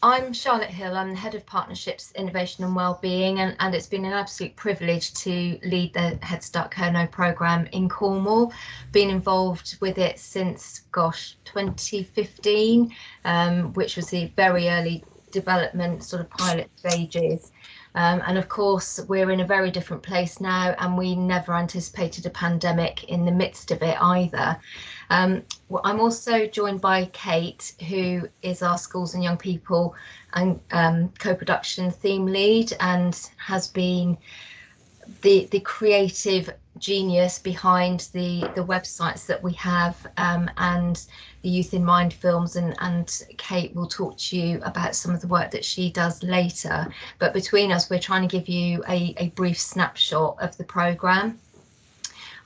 I'm Charlotte Hill. I'm the Head of Partnerships, Innovation and Wellbeing, and it's been an absolute privilege to lead the HeadStart Kernow programme in Cornwall. Been involved with it since, 2015, which was the very early development, sort of pilot stages. And of course, we're in a very different place now, and we never anticipated a pandemic in the midst of it either. Well, I'm also joined by Kate, who is our schools and young people and co-production theme lead, and has been the creative genius behind the websites that we have, and the Youth in Mind films, and Kate will talk to you about some of the work that she does later. But between us, we're trying to give you a brief snapshot of the programme.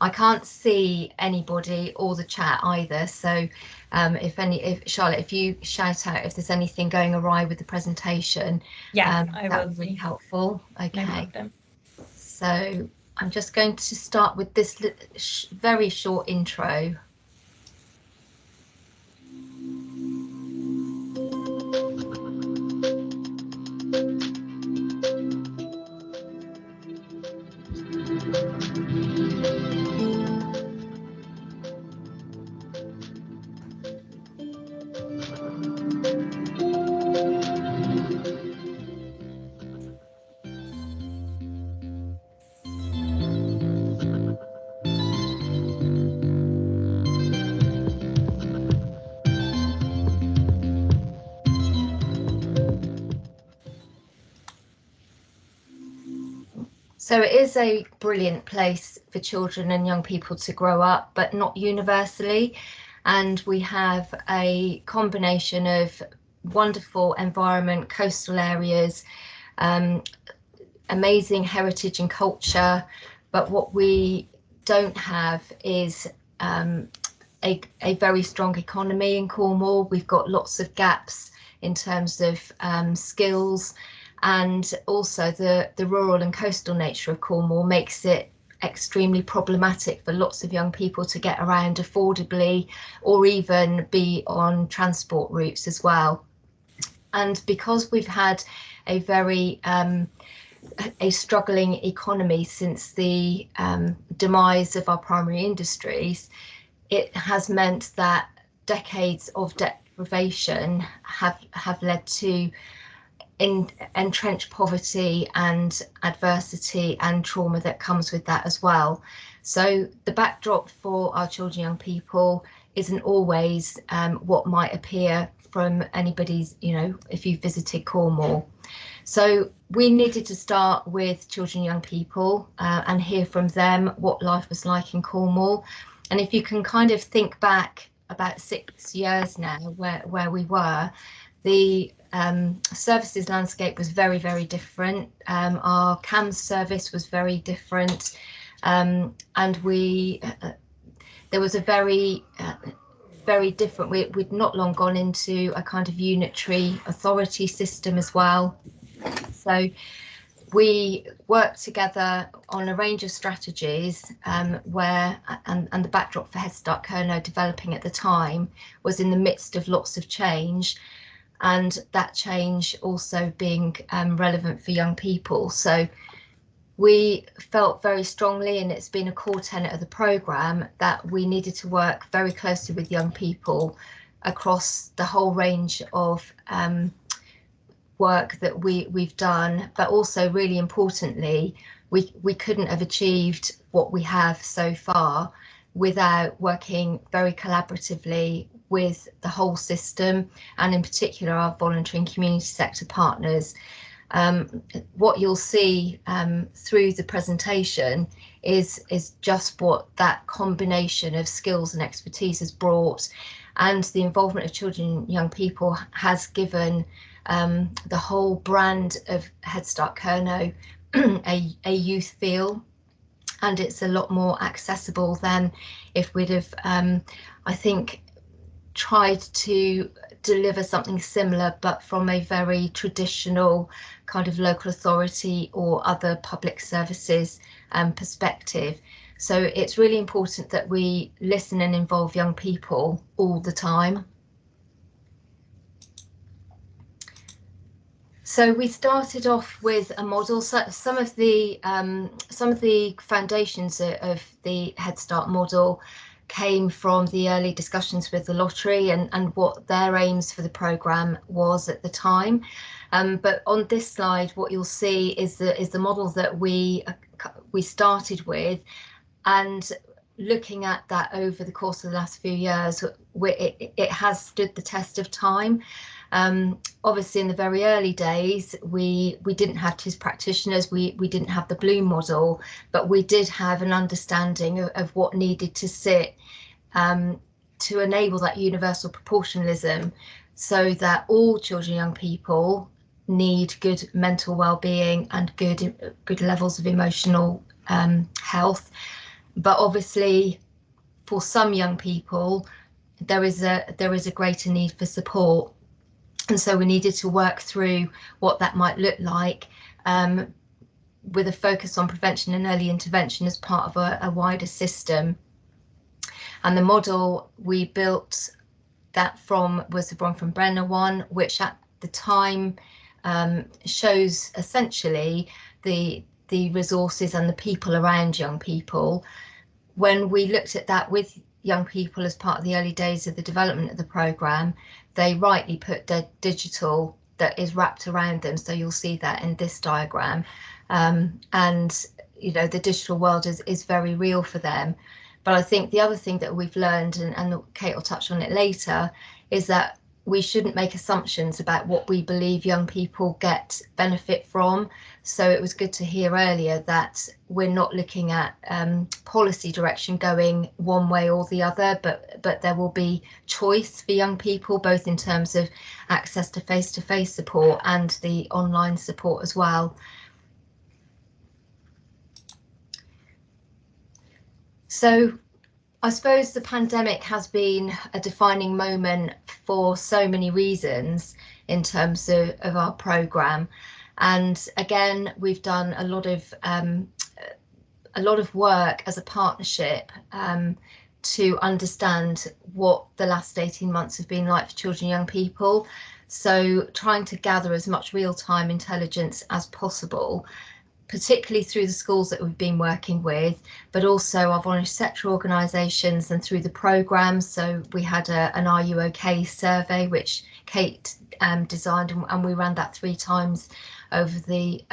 I can't see anybody or the chat either, so if Charlotte, if you shout out if there's anything going awry with the presentation, Yeah, I that will would be really do. helpful. No Okay, problem. so I'm just going to start with this very short intro. So it is a brilliant place for children and young people to grow up, but not universally. And we have a combination of wonderful environment, coastal areas, amazing heritage and culture. But what we don't have is a very strong economy in Cornwall. We've got lots of gaps in terms of skills, and also the rural and coastal nature of Cornwall makes it extremely problematic for lots of young people to get around affordably, or even be on transport routes as well. And because we've had a very a struggling economy since the demise of our primary industries, it has meant that decades of deprivation have led to entrenched poverty and adversity and trauma that comes with that as well. So the backdrop for our children and young people isn't always what might appear from anybody's, if you've visited Cornwall. So we needed to start with children and young people, and hear from them what life was like in Cornwall. And if you can kind of think back about 6 years now where we were, the services landscape was very, very different. Our CAMS service was very different, and there was a very different, we'd not long gone into a kind of unitary authority system as well. So we worked together on a range of strategies, where, and the backdrop for HeadStart Kernow developing at the time was in the midst of lots of change, and that change also being relevant for young people. So we felt very strongly, and it's been a core tenet of the programme, that we needed to work very closely with young people across the whole range of work that we've done, but also really importantly, we couldn't have achieved what we have so far without working very collaboratively with the whole system, and in particular our voluntary and community sector partners. What you'll see through the presentation is just what that combination of skills and expertise has brought, and the involvement of children and young people has given the whole brand of HeadStart Kernow a youth feel, and it's a lot more accessible than if we'd have, I think, tried to deliver something similar but from a very traditional kind of local authority or other public services perspective. So it's really important that we listen and involve young people all the time. So we started off with a model. So some of the foundations of the HeadStart model came from the early discussions with the lottery and what their aims for the programme was at the time. But on this slide, what you'll see is the model that we started with, and looking at that over the course of the last few years, it has stood the test of time. Obviously, in the very early days, we didn't have TIS practitioners, we didn't have the Bloom model, but we did have an understanding of what needed to sit to enable that universal proportionalism, so that all children and young people need good mental well-being and good levels of emotional health. But obviously, for some young people, there is a greater need for support, and so we needed to work through what that might look like, with a focus on prevention and early intervention as part of a wider system. And the model we built that from was the one from Brenner one, which at the time shows essentially the resources and the people around young people. When we looked at that with young people as part of the early days of the development of the programme, they rightly put the digital that is wrapped around them. So you'll see that in this diagram. And you know, the digital world is very real for them. But I think the other thing that we've learned, and Kate will touch on it later, is that we shouldn't make assumptions about what we believe young people get benefit from. So it was good to hear earlier that we're not looking at policy direction going one way or the other, but there will be choice for young people, both in terms of access to face-to-face support and the online support as well. So I suppose the pandemic has been a defining moment for so many reasons in terms of our programme. And again, we've done a lot of work as a partnership to understand what the last 18 months have been like for children and young people. So trying to gather as much real-time intelligence as possible, particularly through the schools that we've been working with, but also our voluntary sector organisations and through the programmes. So we had an Are You OK survey, which Kate designed, and we ran that 3 times over the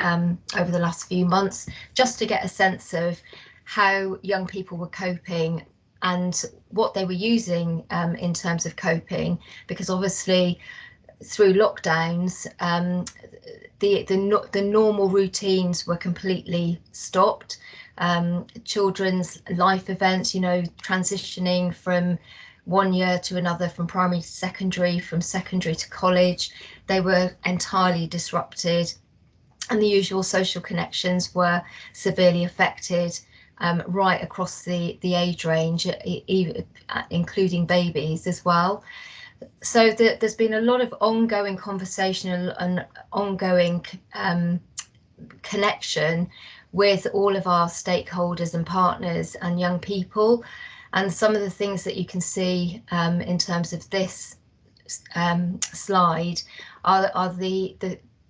last few months, just to get a sense of how young people were coping and what they were using in terms of coping, because obviously through lockdowns, the normal routines were completely stopped. Children's life events, you know, transitioning from one year to another, from primary to secondary, from secondary to college, they were entirely disrupted, and the usual social connections were severely affected, right across the age range, including babies as well. So there's been a lot of ongoing conversation and ongoing connection with all of our stakeholders and partners and young people. And some of the things that you can see in terms of this slide are the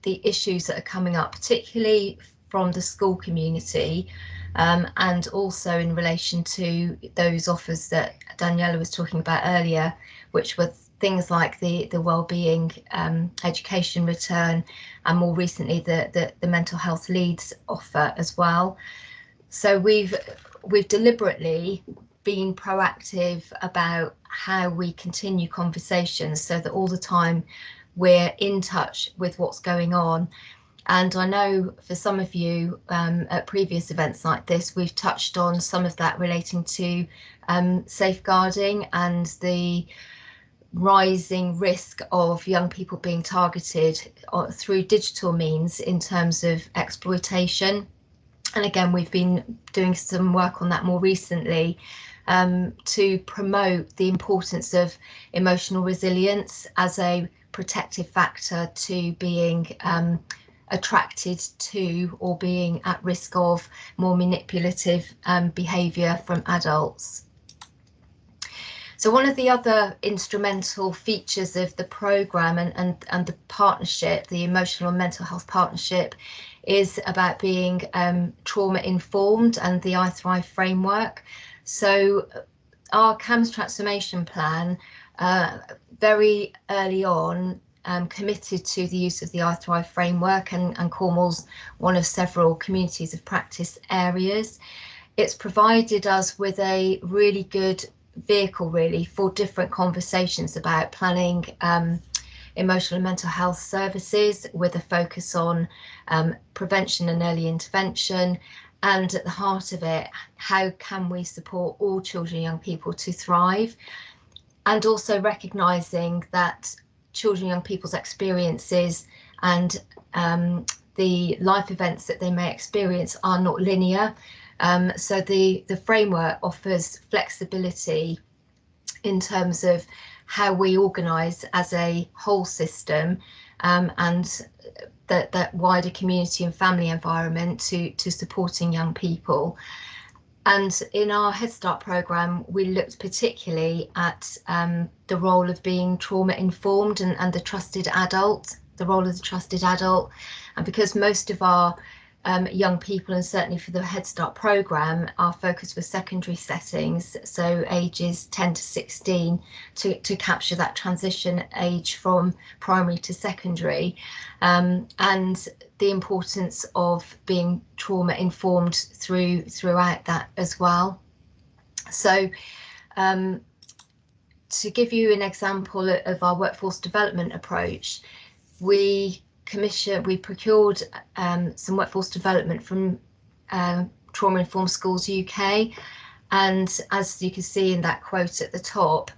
issues that are coming up, particularly from the school community, and also in relation to those offers that Daniela was talking about earlier, which were things like the wellbeing education return, and more recently the mental health leads offer as well. So we've deliberately been proactive about how we continue conversations, so that all the time we're in touch with what's going on. And I know for some of you at previous events like this, we've touched on some of that relating to safeguarding and the rising risk of young people being targeted through digital means in terms of exploitation. And again, we've been doing some work on that more recently to promote the importance of emotional resilience as a protective factor to being attracted to or being at risk of more manipulative behaviour from adults. So one of the other instrumental features of the programme and the partnership, the emotional and mental health partnership, is about being trauma informed, and the I Thrive framework. So our CAMS transformation plan very early on committed to the use of the I Thrive framework, and Cornwall's one of several communities of practice areas. It's provided us with a really good vehicle really for different conversations about planning emotional and mental health services, with a focus on prevention and early intervention, and at the heart of it, how can we support all children and young people to thrive, and also recognising that children and young people's experiences and the life events that they may experience are not linear. So the framework offers flexibility in terms of how we organise as a whole system, and that wider community and family environment to supporting young people. And in our HeadStart programme, we looked particularly at the role of being trauma informed and the trusted adult, the role of the trusted adult. And because most of our young people, and certainly for the HeadStart programme, our focus was secondary settings, so ages 10 to 16, to capture that transition age from primary to secondary, and the importance of being trauma informed throughout that as well. So to give you an example of our workforce development approach, we procured some workforce development from Trauma Informed Schools UK, and as you can see in that quote at the top,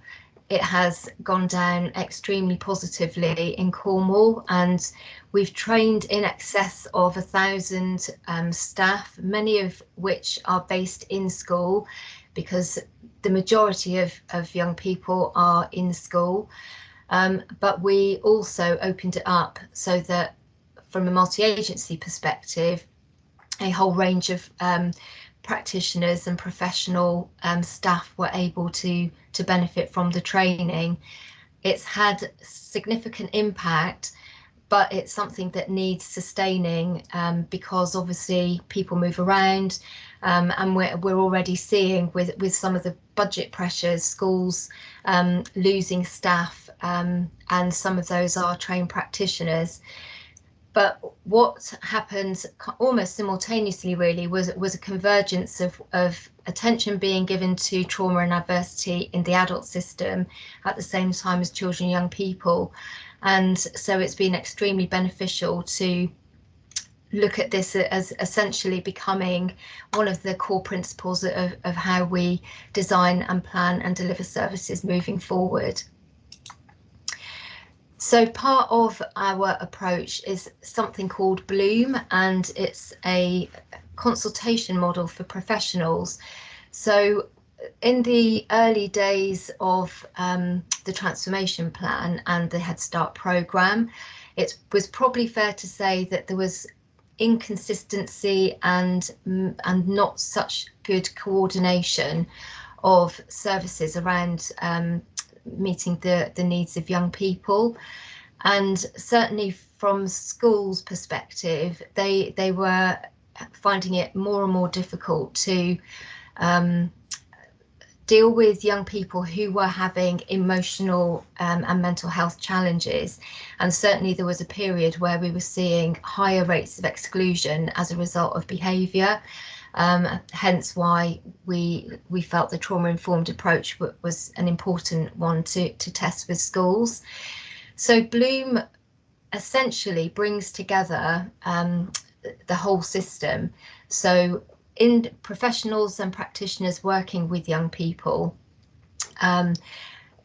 it has gone down extremely positively in Cornwall, and we've trained in excess of 1,000 staff, many of which are based in school, because the majority of young people are in school. But we also opened it up so that from a multi-agency perspective, a whole range of practitioners and professional staff were able to benefit from the training. It's had significant impact, but it's something that needs sustaining, because obviously people move around, and we're already seeing with some of the budget pressures, schools losing staff, and some of those are trained practitioners. But what happened almost simultaneously really was a convergence of attention being given to trauma and adversity in the adult system at the same time as children and young people. And so it's been extremely beneficial to look at this as essentially becoming one of the core principles of how we design and plan and deliver services moving forward. So part of our approach is something called Bloom, and it's a consultation model for professionals. So in the early days of the transformation plan and the HeadStart programme, it was probably fair to say that there was inconsistency and not such good coordination of services around meeting the needs of young people. And certainly from schools' perspective, they were finding it more and more difficult to deal with young people who were having emotional and mental health challenges. And certainly there was a period where we were seeing higher rates of exclusion as a result of behaviour. Hence why we felt the trauma-informed approach was an important one to test with schools. So Bloom essentially brings together the whole system. So in professionals and practitioners working with young people,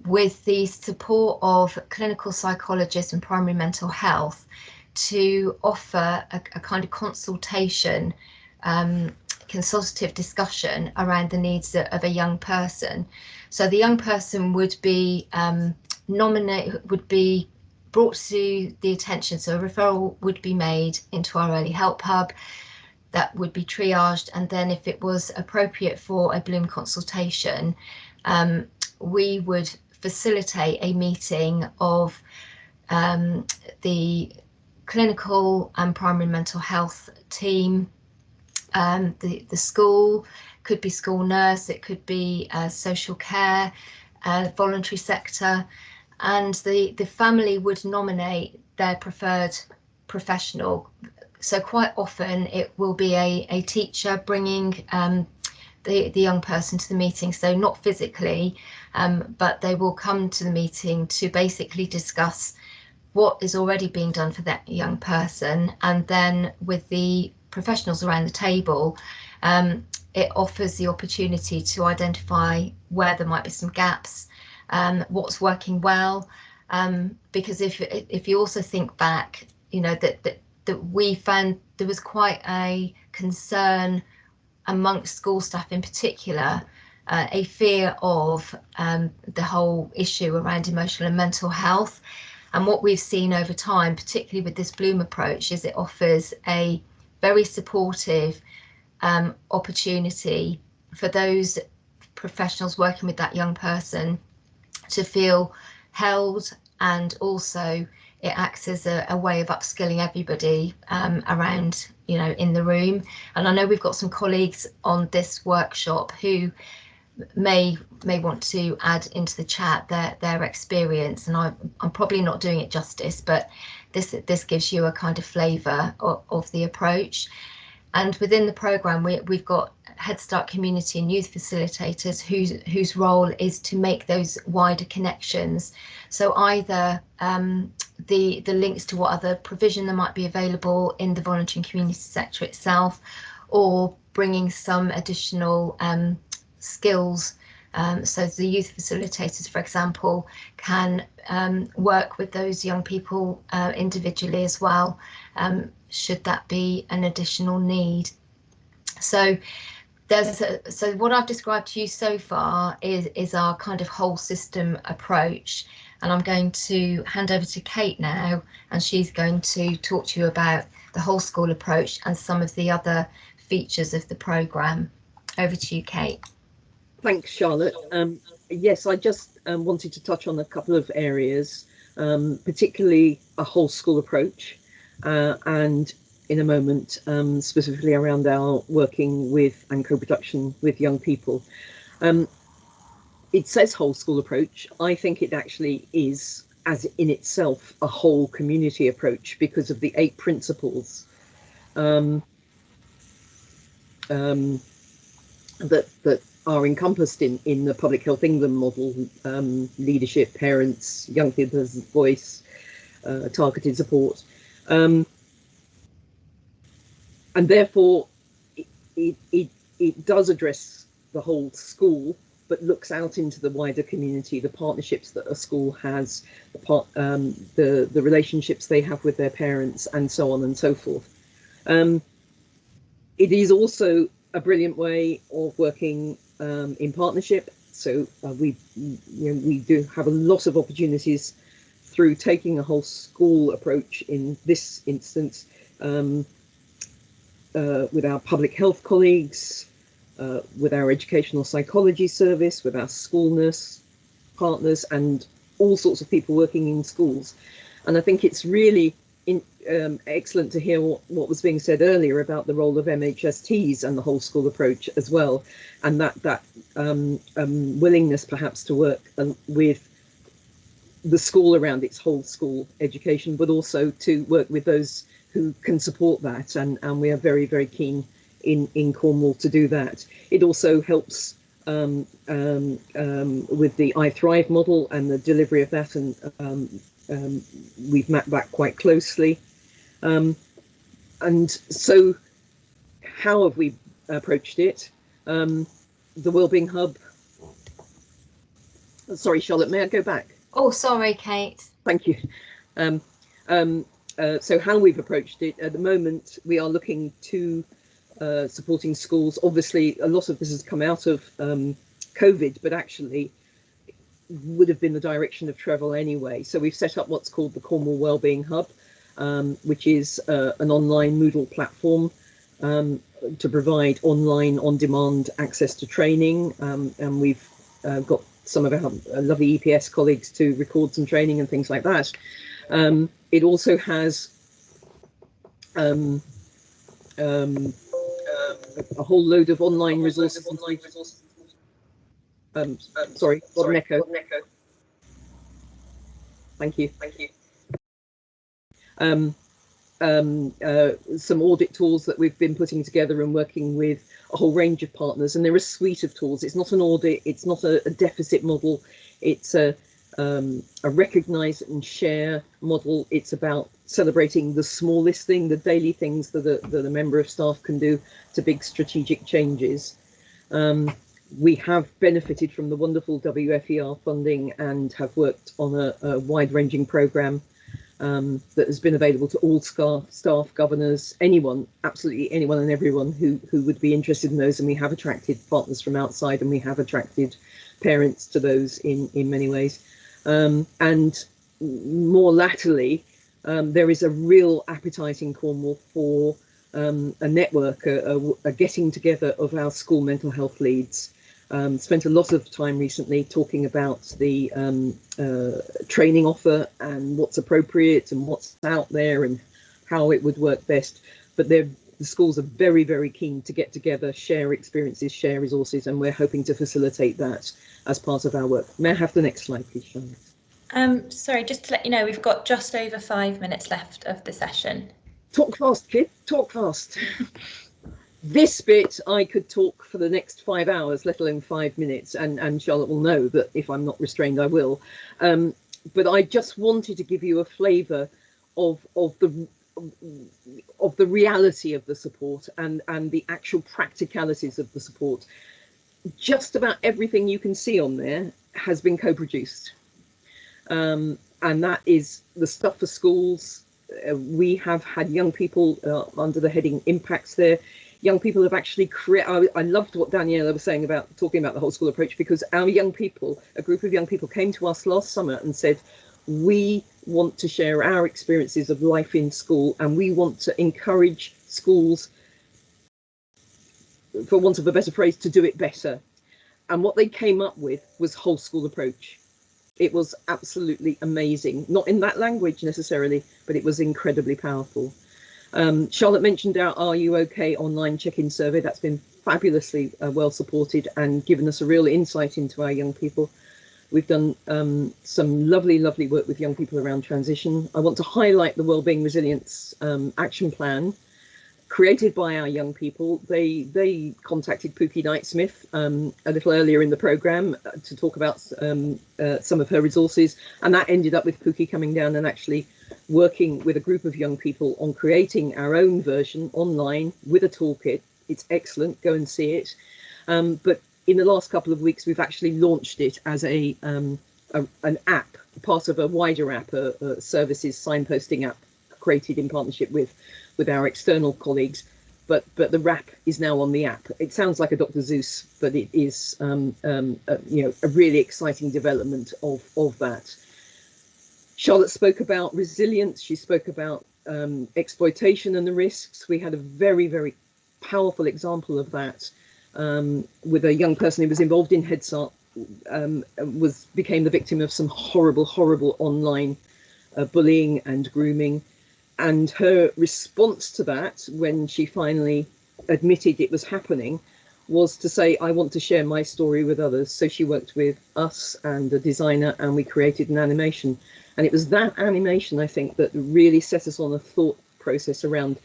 with the support of clinical psychologists and primary mental health, to offer a kind of consultative discussion around the needs of a young person. So the young person would be brought to the attention, so a referral would be made into our early help hub, that would be triaged, and then if it was appropriate for a Bloom consultation, we would facilitate a meeting of the clinical and primary mental health team, the school, could be school nurse, it could be social care, voluntary sector, and the family would nominate their preferred professional. So quite often it will be a teacher bringing the young person to the meeting, so not physically, but they will come to the meeting to basically discuss what is already being done for that young person, and then with the professionals around the table, it offers the opportunity to identify where there might be some gaps, what's working well, because if you also think back, you know, that we found there was quite a concern amongst school staff in particular, a fear of the whole issue around emotional and mental health. And what we've seen over time, particularly with this Bloom approach, is it offers a very supportive opportunity for those professionals working with that young person to feel held, and also it acts as a way of upskilling everybody around, you know, in the room. And I know we've got some colleagues on this workshop who may want to add into the chat their experience, and I'm probably not doing it justice, but this gives you a kind of flavour of the approach. And within the programme, we've got HeadStart community and youth facilitators whose role is to make those wider connections. So either the links to what other provision there might be available in the voluntary and community sector itself, or bringing some additional skills. So the youth facilitators, for example, can work with those young people individually as well, should that be an additional need. So so what I've described to you so far is our kind of whole system approach, and I'm going to hand over to Kate now, and she's going to talk to you about the whole school approach and some of the other features of the programme. Over to you, Kate. Thanks, Charlotte. Yes, I just wanted to touch on a couple of areas, particularly a whole school approach, and in a moment, specifically around our working with and co-production with young people. It says whole school approach. I think it actually is, as in itself, a whole community approach because of the 8 principles that are encompassed in the Public Health England model: leadership, parents, young people's voice, targeted support, and therefore it does address the whole school, but looks out into the wider community, the partnerships that a school has, the relationships they have with their parents, and so on and so forth. It is also a brilliant way of working in partnership. So we do have a lot of opportunities through taking a whole school approach in this instance, with our public health colleagues, with our educational psychology service, with our school nurse partners, and all sorts of people working in schools. And I think it's really excellent to hear what was being said earlier about the role of MHSTs and the whole school approach as well, and that willingness perhaps to work with the school around its whole school education, but also to work with those who can support that, and we are very, very keen in Cornwall to do that. It also helps with the I Thrive model and the delivery of that, and we've mapped that quite closely. And so how have we approached it? The Wellbeing Hub. Sorry, Charlotte, may I go back? Oh, sorry, Kate. Thank you. So how we've approached it at the moment, we are looking to supporting schools. Obviously, a lot of this has come out of COVID, but actually would have been the direction of travel anyway. So we've set up what's called the Cornwall Wellbeing Hub, which is an online Moodle platform to provide online, on-demand access to training. And we've got some of our lovely EPS colleagues to record some training and things like that. It also has a whole load of online resources. Sorry, got an echo. Thank you. Some audit tools that we've been putting together and working with a whole range of partners, and they're a suite of tools. It's not an audit, it's not a deficit model, it's a recognise and share model. It's about celebrating the smallest thing, the daily things that a member of staff can do to big strategic changes. We have benefited from the wonderful WFER funding and have worked on a wide-ranging programme that has been available to all staff, governors, anyone, absolutely anyone and everyone who would be interested in those. And we have attracted partners from outside, and we have attracted parents to those in many ways. And more latterly, there is a real appetite in Cornwall for a network, a getting together of our school mental health leads. Spent a lot of time recently talking about the training offer and what's appropriate and what's out there and how it would work best. But the schools are very, very keen to get together, share experiences, share resources, and we're hoping to facilitate that as part of our work. May I have the next slide, please, Charlotte? Sorry, just to let you know, we've got just over 5 minutes left of the session. Talk fast, kid, talk fast. This bit I could talk for the next 5 hours, let alone 5 minutes, and Charlotte will know that if I'm not restrained, I will. But I just wanted to give you a flavour of the reality of the support and the actual practicalities of the support. Just about everything you can see on there has been co-produced, and that is the stuff for schools. We have had young people under the heading impacts there. Young people have actually created. I loved what Daniela was saying about talking about the whole school approach, because our young people, a group of young people, came to us last summer and said, we want to share our experiences of life in school, and we want to encourage schools, for want of a better phrase, to do it better. And what they came up with was whole school approach. It was absolutely amazing, not in that language necessarily, but it was incredibly powerful. Charlotte mentioned our Are You OK online check-in survey. That's been fabulously well supported and given us a real insight into our young people. We've done some lovely work with young people around transition. I want to highlight the Wellbeing Resilience Action Plan created by our young people. They contacted Pookie Knight-Smith a little earlier in the programme to talk about some of her resources, and that ended up with Pookie coming down and actually working with a group of young people on creating our own version online with a toolkit. It's excellent, go and see it. But in the last couple of weeks, we've actually launched it as an app, part of a wider app, a services signposting app created in partnership with our external colleagues. But the wrap is now on the app. It sounds like a Dr. Seuss, but it is a really exciting development of that. Charlotte spoke about resilience. She spoke about exploitation and the risks. We had a very powerful example of that with a young person who was involved in HeadStart, became the victim of some horrible online bullying and grooming. And her response to that, when she finally admitted it was happening, was to say, I want to share my story with others. So she worked with us and a designer, and we created an animation. And it was that animation, I think, that really set us on a thought process around,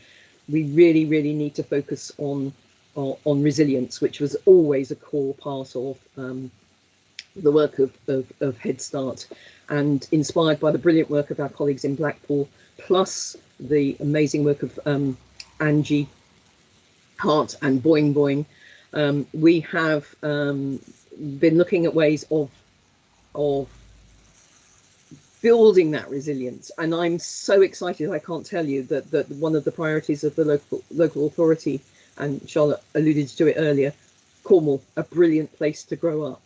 we really need to focus on resilience, which was always a core part of the work of HeadStart, and inspired by the brilliant work of our colleagues in Blackpool, plus the amazing work of Angie Hart and Boing Boing. We have been looking at ways of building that resilience, and I'm so excited, I can't tell you, that one of the priorities of the local authority, and Charlotte alluded to it earlier, Cornwall, a brilliant place to grow up.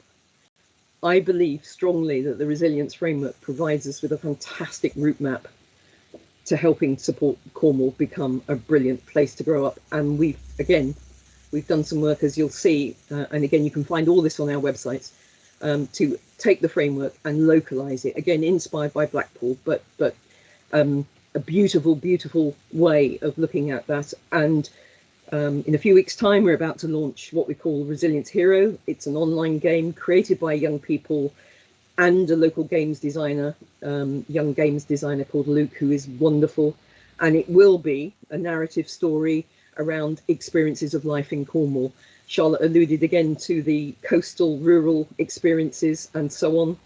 I believe strongly that the resilience framework provides us with a fantastic route map to helping support Cornwall become a brilliant place to grow up. And we've done some work, as you'll see, and again, you can find all this on our websites, to take the framework and localize it. Again, inspired by Blackpool, but a beautiful, beautiful way of looking at that. And in a few weeks' time, we're about to launch what we call Resilience Hero. It's an online game created by young people and a local games designer, young games designer called Luke, who is wonderful. And it will be a narrative story around experiences of life in Cornwall. Charlotte alluded again to the coastal rural experiences and so on.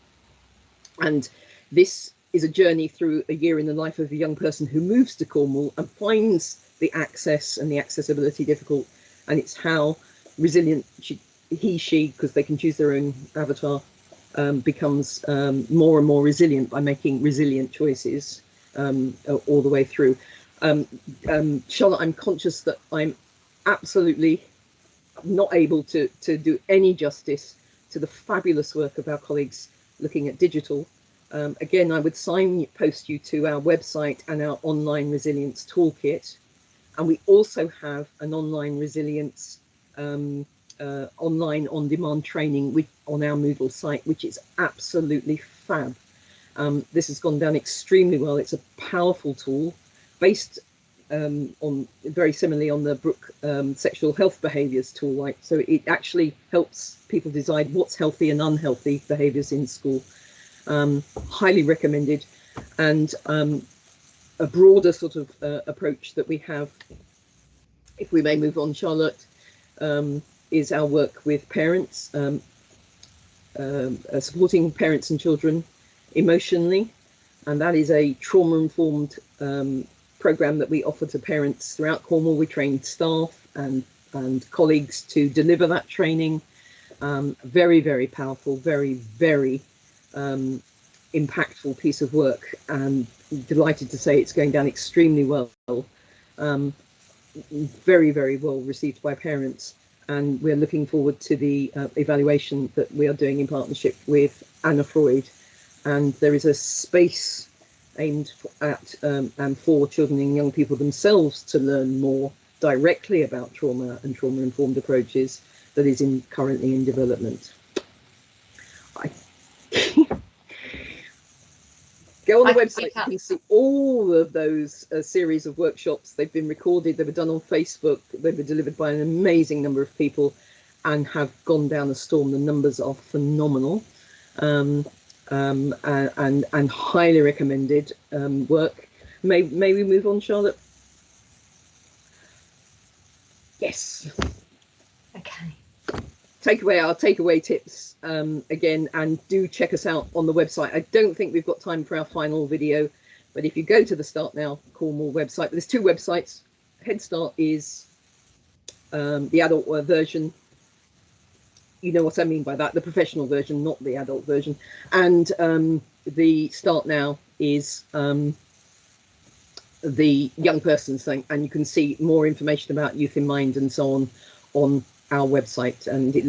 And this is a journey through a year in the life of a young person who moves to Cornwall and finds the access and the accessibility difficult. And it's how resilient she, because they can choose their own avatar, becomes more and more resilient by making resilient choices all the way through. Charlotte, I'm conscious that I'm absolutely not able to do any justice to the fabulous work of our colleagues looking at digital. Again, I would signpost you to our website and our online resilience toolkit. And we also have an online resilience online on-demand training on our Moodle site, which is absolutely fab. This has gone down extremely well. It's a powerful tool based on very similarly on the Brooke sexual health behaviours tool. Like, so it actually helps people decide what's healthy and unhealthy behaviours in school. Highly recommended. And a broader sort of approach that we have, if we may move on, Charlotte, is our work with parents, supporting parents and children emotionally. And that is a trauma-informed programme that we offer to parents throughout Cornwall. We train staff and colleagues to deliver that training. Very, very powerful, very, very impactful piece of work, and delighted to say it's going down extremely well. Very, very well received by parents, and we're looking forward to the evaluation that we are doing in partnership with Anna Freud. And there is a space aimed at and for children and young people themselves to learn more directly about trauma and trauma-informed approaches that is currently in development. Go on the website, you can see all of those series of workshops. They've been recorded, they were done on Facebook, they were delivered by an amazing number of people and have gone down a storm. The numbers are phenomenal, and highly recommended work. May we move on, Charlotte? Yes. Okay. Our takeaway tips again, and do check us out on the website. I don't think we've got time for our final video, but if you go to the Start Now Cornwall website, there's two websites. HeadStart is the adult version. You know what I mean by that, the professional version, not the adult version. And the Start Now is the young person's thing, and you can see more information about Youth in Mind and so on our website, and it